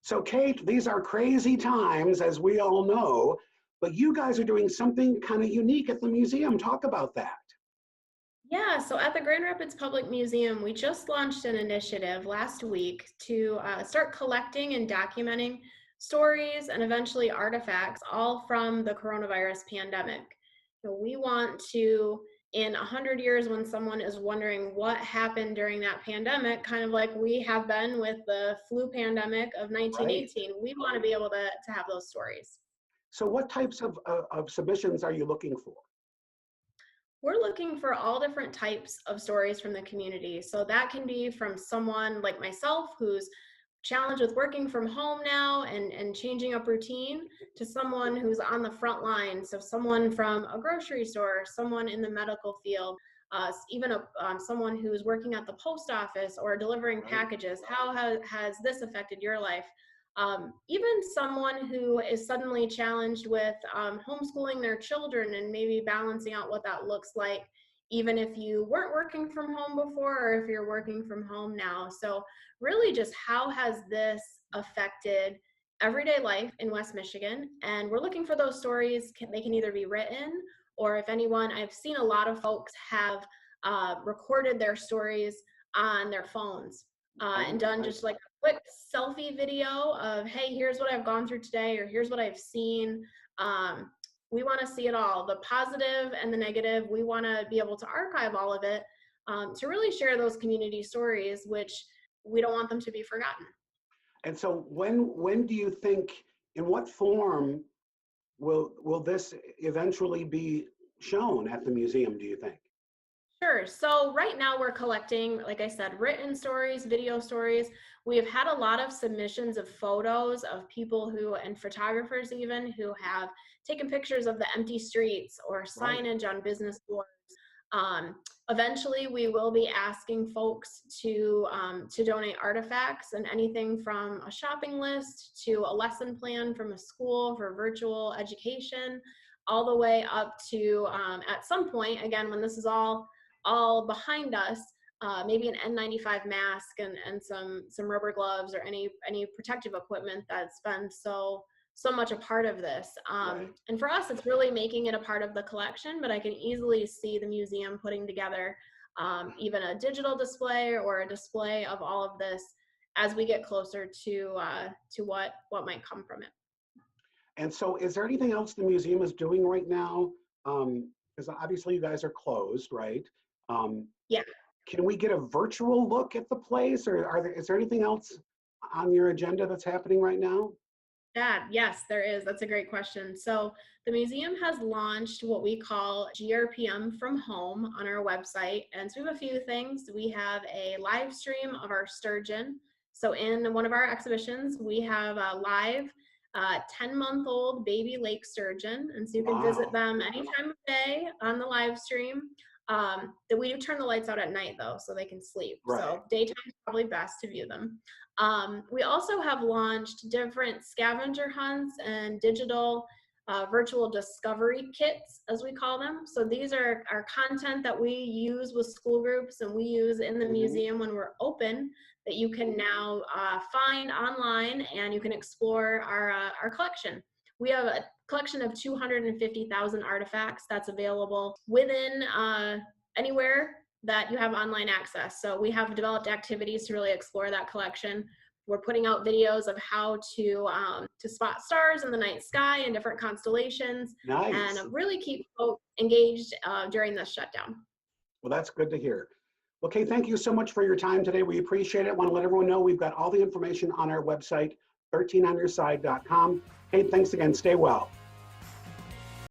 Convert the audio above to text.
So Kate, these are crazy times, as we all know, but you guys are doing something kind of unique at the museum. Talk about that. Yeah, so at the Grand Rapids Public Museum, we just launched an initiative last week to start collecting and documenting stories and eventually artifacts all from the coronavirus pandemic. So we want to, in 100 years, when someone is wondering what happened during that pandemic, kind of like we have been with the flu pandemic of Right. 1918, we want to be able to have those stories. So what types of submissions are you looking for? We're looking for all different types of stories from the community. So that can be from someone like myself who's challenged with working from home now and changing up routine, to someone who's on the front line. So someone from a grocery store, someone in the medical field, even someone who's working at the post office or delivering Right. packages. How has this affected your life? Even someone who is suddenly challenged with homeschooling their children and maybe balancing out what that looks like, even if you weren't working from home before or if you're working from home now. So really just how has this affected everyday life in West Michigan? And we're looking for those stories. They can either be written, or if anyone, I've seen a lot of folks have recorded their stories on their phones and done Right. just like a quick selfie video of, hey, here's what I've gone through today, or here's what I've seen. We want to see it all, the positive and the negative. We want to be able to archive all of it to really share those community stories, which we don't want them to be forgotten. And so when do you think, in what form will this eventually be shown at the museum, do you think? Sure. So right now we're collecting, like I said, written stories, video stories. We have had a lot of submissions of photos of people who, and photographers even, who have taken pictures of the empty streets or Right. signage on business doors. Um, Eventually, we will be asking folks to donate artifacts, and anything from a shopping list to a lesson plan from a school for virtual education, all the way up to at some point, again, when this is all behind us, maybe an N95 mask and some rubber gloves or any protective equipment that's been so much a part of this. Right. And for us, it's really making it a part of the collection, but I can easily see the museum putting together even a digital display or a display of all of this as we get closer to what might come from it. And so is there anything else the museum is doing right now? Because obviously you guys are closed, right? Um, Yeah. can we get a virtual look at the place, or is there anything else on your agenda that's happening right now? Yeah, yes, there is. That's a great question. So the museum has launched what we call GRPM from home on our website. And so we have a few things. We have a live stream of our sturgeon. So in one of our exhibitions, we have a live 10-month-old baby lake sturgeon. And so you can visit Wow. them any time of day on the live stream. That we do turn the lights out at night though, so they can sleep. Right. So daytime is probably best to view them. We also have launched different scavenger hunts and digital virtual discovery kits, as we call them. So these are our content that we use with school groups and we use in the Mhm. museum when we're open, that you can now find online, and you can explore our collection. We have a collection of 250,000 artifacts that's available within anywhere that you have online access. So we have developed activities to really explore that collection. We're putting out videos of how to spot stars in the night sky and different constellations, and Nice. really keep folks engaged during this shutdown. Well, that's good to hear. Okay, thank you so much for your time today. We appreciate it. I want to let everyone know we've got all the information on our website, 13onyourside.com. Kate, thanks again. Stay well.